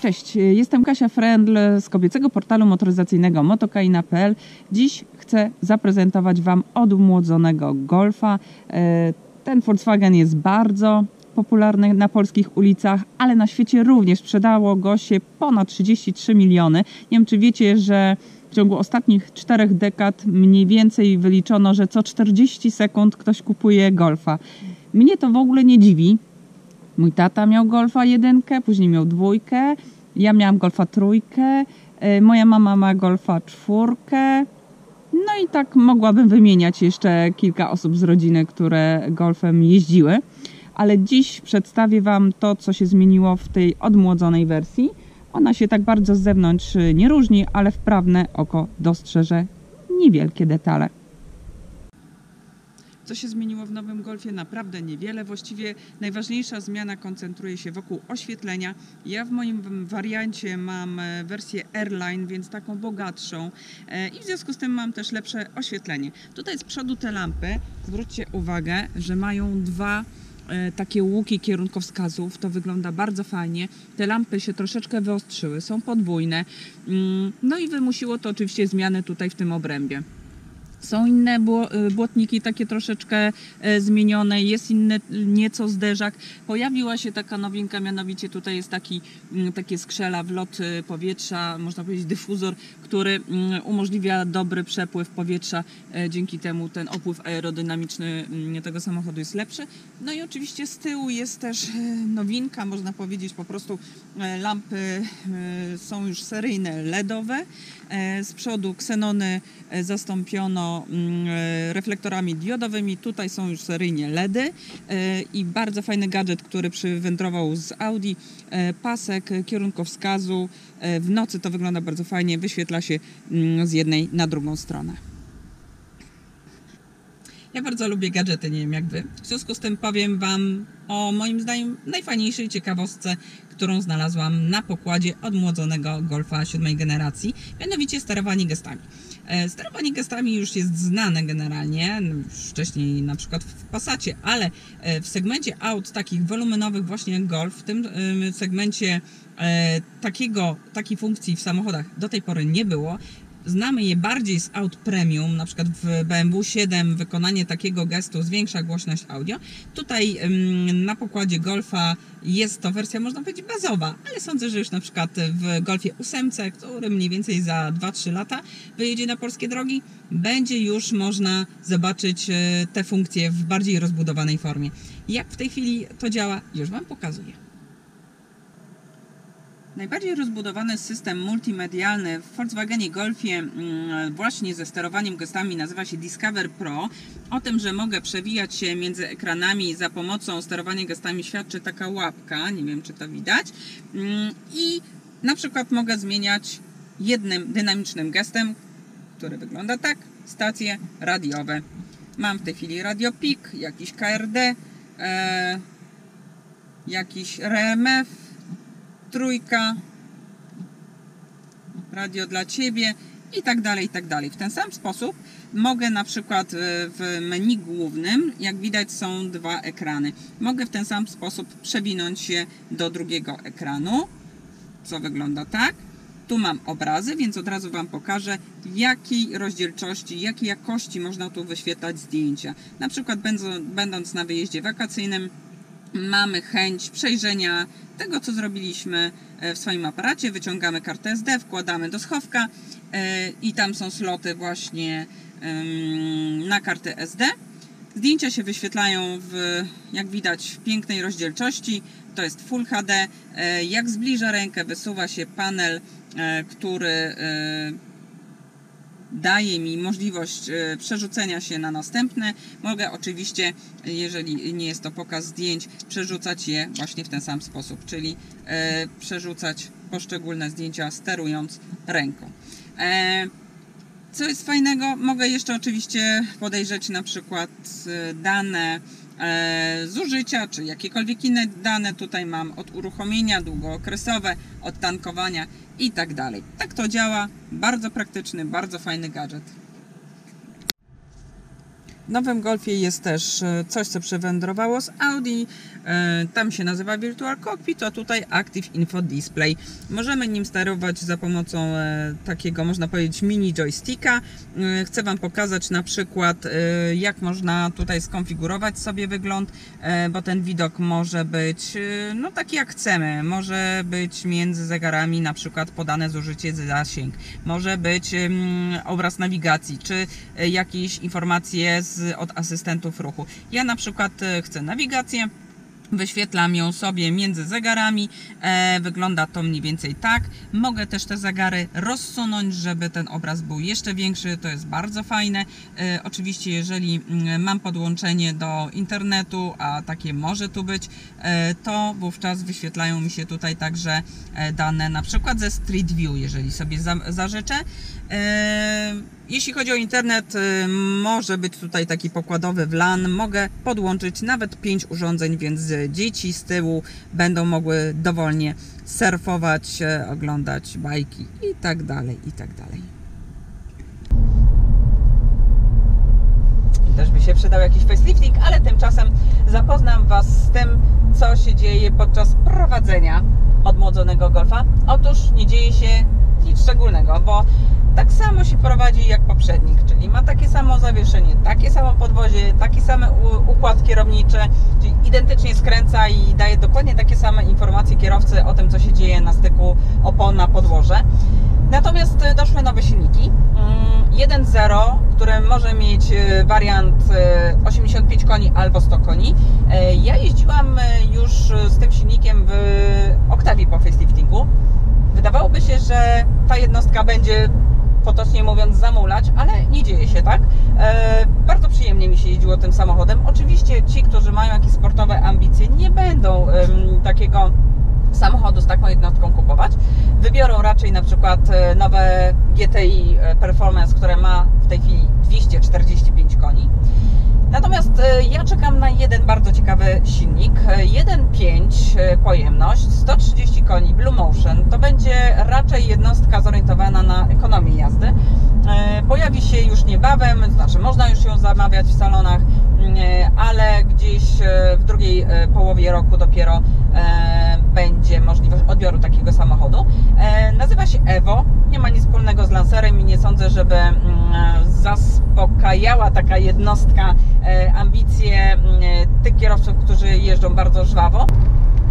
Cześć, jestem Kasia Frendl z kobiecego portalu motoryzacyjnego motokaina.pl. Dziś chcę zaprezentować Wam odmłodzonego Golfa. Ten Volkswagen jest bardzo popularny na polskich ulicach, ale na świecie również sprzedało go się ponad 33 miliony. Nie wiem, czy wiecie, że w ciągu ostatnich 4 dekad mniej więcej wyliczono, że co 40 sekund ktoś kupuje Golfa. Mnie to w ogóle nie dziwi. Mój tata miał Golfa 1, później miał 2, ja miałam Golfa 3, moja mama ma Golfa 4. No i tak mogłabym wymieniać jeszcze kilka osób z rodziny, które Golfem jeździły. Ale dziś przedstawię Wam to, co się zmieniło w tej odmłodzonej wersji. Ona się tak bardzo z zewnątrz nie różni, ale wprawne oko dostrzeże niewielkie detale. Co się zmieniło w nowym Golfie? Naprawdę niewiele. Właściwie najważniejsza zmiana koncentruje się wokół oświetlenia. Ja w moim wariancie mam wersję Airline, więc taką bogatszą i w związku z tym mam też lepsze oświetlenie. Tutaj z przodu te lampy, zwróćcie uwagę, że mają dwa takie łuki kierunkowskazów. To wygląda bardzo fajnie. Te lampy się troszeczkę wyostrzyły, są podwójne. No i wymusiło to oczywiście zmiany tutaj w tym obrębie. Są inne błotniki takie troszeczkę zmienione, jest inny nieco zderzak. Pojawiła się taka nowinka, mianowicie tutaj jest takie skrzela, wlot powietrza, można powiedzieć dyfuzor, który umożliwia dobry przepływ powietrza. Dzięki temu ten opływ aerodynamiczny tego samochodu jest lepszy. No i oczywiście z tyłu jest też nowinka, można powiedzieć po prostu lampy są już seryjne LEDowe. Z przodu ksenony zastąpiono reflektorami diodowymi. Tutaj są już seryjnie LEDy i bardzo fajny gadżet, który przywędrował z Audi. Pasek kierunkowskazu. W nocy to wygląda bardzo fajnie. Wyświetla się z jednej na drugą stronę. Ja bardzo lubię gadżety, nie wiem jak Wy. W związku z tym powiem Wam o moim zdaniem najfajniejszej ciekawostce, którą znalazłam na pokładzie odmłodzonego Golfa 7 generacji, mianowicie sterowanie gestami. Sterowanie gestami już jest znane generalnie, wcześniej na przykład w Passacie, ale w segmencie aut takich wolumenowych właśnie jak Golf, w tym segmencie takiej funkcji w samochodach do tej pory nie było. Znamy je bardziej z aut premium, na przykład w BMW 7 wykonanie takiego gestu zwiększa głośność audio. Tutaj na pokładzie Golfa jest to wersja, można powiedzieć, bazowa, ale sądzę, że już na przykład w Golfie 8, który mniej więcej za 2-3 lata wyjedzie na polskie drogi, będzie już można zobaczyć te funkcje w bardziej rozbudowanej formie. Jak w tej chwili to działa, już Wam pokazuję. Najbardziej rozbudowany system multimedialny w Volkswagenie Golfie właśnie ze sterowaniem gestami nazywa się Discover Pro. O tym, że mogę przewijać się między ekranami za pomocą sterowania gestami, świadczy taka łapka, nie wiem czy to widać. I na przykład mogę zmieniać jednym dynamicznym gestem, który wygląda tak, stacje radiowe. Mam w tej chwili Radio PIK, jakiś KRD, jakiś RMF, trójka, radio dla Ciebie i tak dalej, i tak dalej. W ten sam sposób mogę na przykład w menu głównym, jak widać są dwa ekrany. Mogę w ten sam sposób przewinąć się do drugiego ekranu, co wygląda tak. Tu mam obrazy, więc od razu Wam pokażę, w jakiej rozdzielczości, jakiej jakości można tu wyświetlać zdjęcia. Na przykład będąc na wyjeździe wakacyjnym, mamy chęć przejrzenia tego, co zrobiliśmy w swoim aparacie. Wyciągamy kartę SD, wkładamy do schowka i tam są sloty właśnie na kartę SD. Zdjęcia się wyświetlają jak widać, w pięknej rozdzielczości. To jest Full HD. Jak zbliża rękę, wysuwa się panel, który daje mi możliwość przerzucenia się na następne. Mogę oczywiście, jeżeli nie jest to pokaz zdjęć, przerzucać je właśnie w ten sam sposób, czyli przerzucać poszczególne zdjęcia sterując ręką. Co jest fajnego, mogę jeszcze oczywiście podejrzeć na przykład dane zużycia, czy jakiekolwiek inne dane. Tutaj mam od uruchomienia, długookresowe, od tankowania i tak dalej. Tak to działa. Bardzo praktyczny, bardzo fajny gadżet. W nowym Golfie jest też coś, co przewędrowało z Audi. Tam się nazywa Virtual Cockpit, a tutaj Active Info Display. Możemy nim sterować za pomocą takiego, można powiedzieć, mini joysticka. Chcę Wam pokazać na przykład, jak można tutaj skonfigurować sobie wygląd, bo ten widok może być no taki jak chcemy. Może być między zegarami na przykład podane zużycie zasięg. Może być obraz nawigacji, czy jakieś informacje od asystentów ruchu. Ja na przykład chcę nawigację, wyświetlam ją sobie między zegarami, wygląda to mniej więcej tak. Mogę też te zegary rozsunąć, żeby ten obraz był jeszcze większy, to jest bardzo fajne. Oczywiście jeżeli mam podłączenie do internetu, a takie może tu być, to wówczas wyświetlają mi się tutaj także dane na przykład ze Street View, jeżeli sobie zażyczę. Jeśli chodzi o internet, może być tutaj taki pokładowy WLAN, mogę podłączyć nawet 5 urządzeń, więc dzieci z tyłu będą mogły dowolnie surfować, oglądać bajki i tak dalej, i tak dalej. Też by się przydał jakiś facelifting, ale tymczasem zapoznam Was z tym, co się dzieje podczas prowadzenia odmłodzonego Golfa. Otóż nie dzieje się nic szczególnego, bo tak samo się prowadzi jak poprzednik, czyli ma takie samo zawieszenie, takie samo podwozie, taki sam układ kierowniczy, czyli identycznie skręca i daje dokładnie takie same informacje kierowcy o tym, co się dzieje na styku opona podłoże. Natomiast doszły nowe silniki 1.0, który może mieć wariant 85 koni albo 100 koni. Ja jeździłam już z tym silnikiem w Octavii po faceliftingu. Wydawałoby się, że ta jednostka będzie, potocznie mówiąc, zamulać, ale nie dzieje się tak. Bardzo przyjemnie mi się jeździło tym samochodem. Oczywiście ci, którzy mają jakieś sportowe ambicje, nie będą takiego samochodu z taką jednostką kupować. Wybiorą raczej na przykład nowe GTI Performance, które ma w tej chwili 245 koni. Natomiast ja czekam na jeden bardzo ciekawy silnik, 1.5 pojemność, 130 koni Blue Motion. To będzie raczej jednostka zorientowana na ekonomię jazdy. Pojawi się już niebawem, znaczy można już ją zamawiać w salonach, ale gdzieś w drugiej połowie roku dopiero będzie możliwość odbioru takiego samochodu. Nazywa się Evo, nie ma nic wspólnego z Lancerem i nie sądzę, żeby zaspokajała taka jednostka ambicje tych kierowców, którzy jeżdżą bardzo żwawo.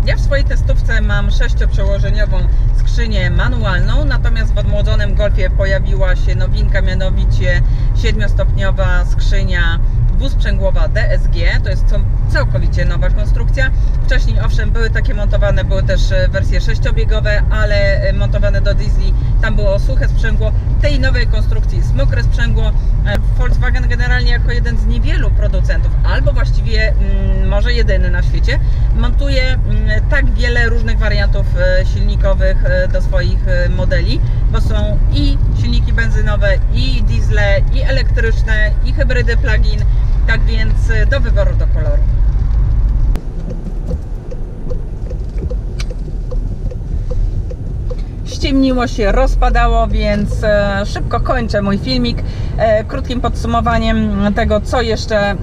Ja w swojej testówce mam 6-przełożeniową skrzynię manualną, natomiast w odmłodzonym Golfie pojawiła się nowinka, mianowicie 7-stopniowa skrzynia dwusprzęgłowa DSG. To jest całkowicie nowa konstrukcja. Wcześniej owszem były takie montowane, były też wersje 6-biegowe, ale montowane do diesli, tam było suche sprzęgło. W tej nowej konstrukcji jest mokre sprzęgło. Volkswagen generalnie jako jeden z niewielu producentów, albo właściwie może jedyny na świecie, montuje tak wiele różnych wariantów silnikowych do swoich modeli, bo są i silniki benzynowe, i diesle, i elektryczne, i hybrydy plug-in, tak więc do wyboru, do koloru. Ściemniło się, rozpadało, więc szybko kończę mój filmik krótkim podsumowaniem tego, co jeszcze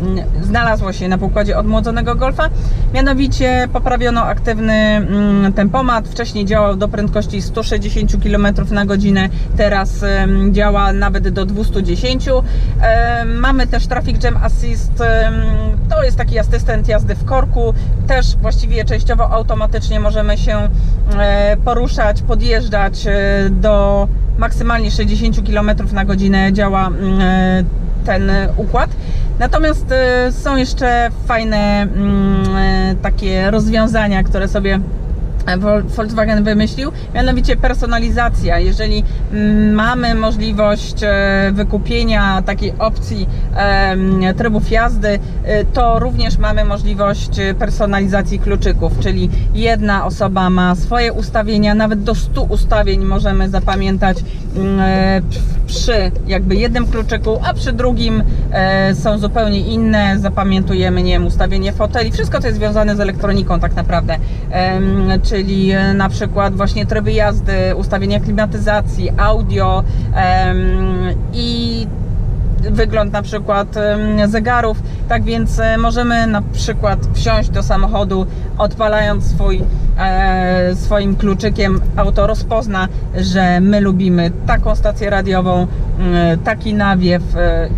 znalazło się na pokładzie odmłodzonego Golfa. Mianowicie poprawiono aktywny tempomat. Wcześniej działał do prędkości 160 km na godzinę, teraz działa nawet do 210. Mamy też Traffic Jam Assist, to jest taki asystent jazdy w korku. Też właściwie częściowo automatycznie możemy się poruszać, podjeżdżać do maksymalnie 60 km na godzinę działa ten układ. Natomiast są jeszcze fajne takie rozwiązania, które sobie Volkswagen wymyślił, mianowicie personalizacja. Jeżeli mamy możliwość wykupienia takiej opcji trybów jazdy, to również mamy możliwość personalizacji kluczyków, czyli jedna osoba ma swoje ustawienia, nawet do 100 ustawień możemy zapamiętać przy jakby jednym kluczyku, a przy drugim są zupełnie inne, zapamiętujemy, nie wiem, ustawienie foteli, wszystko co jest związane z elektroniką tak naprawdę, czyli na przykład właśnie tryby jazdy, ustawienia klimatyzacji, audio i wygląd na przykład zegarów. Tak więc możemy na przykład wsiąść do samochodu, odpalając swoim kluczykiem, auto rozpozna, że my lubimy taką stację radiową, taki nawiew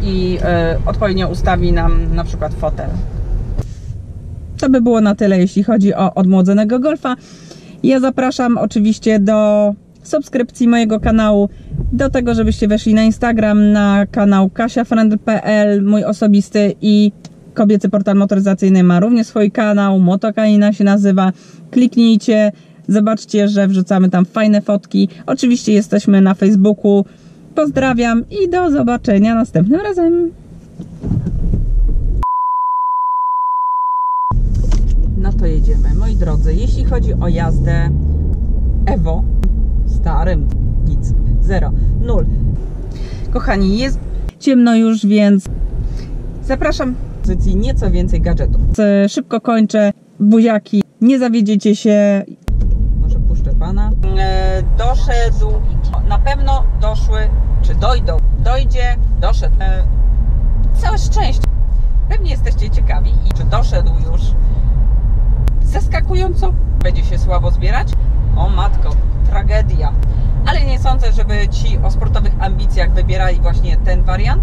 i odpowiednio ustawi nam na przykład fotel. To by było na tyle, jeśli chodzi o odmłodzonego Golfa. Ja zapraszam oczywiście do subskrypcji mojego kanału, do tego, żebyście weszli na Instagram, na kanał kasiafriend.pl, mój osobisty, i kobiecy portal motoryzacyjny ma również swój kanał, Motokaina się nazywa. Kliknijcie, zobaczcie, że wrzucamy tam fajne fotki. Oczywiście jesteśmy na Facebooku. Pozdrawiam i do zobaczenia następnym razem. No to jedziemy, moi drodzy. Jeśli chodzi o jazdę Evo starym, nic, 0, 0. Kochani, jest ciemno już, więc zapraszam do pozycji nieco więcej gadżetów. Szybko kończę, buziaki, nie zawiedziecie się. Może puszczę pana. Doszedł, na pewno doszły, czy dojdą, dojdzie, doszedł. Całe szczęście. Pewnie jesteście ciekawi, i czy doszedł już. Zaskakująco, będzie się słabo zbierać. O matko, tragedia. Ale nie sądzę, żeby ci o sportowych ambicjach wybierali właśnie ten wariant.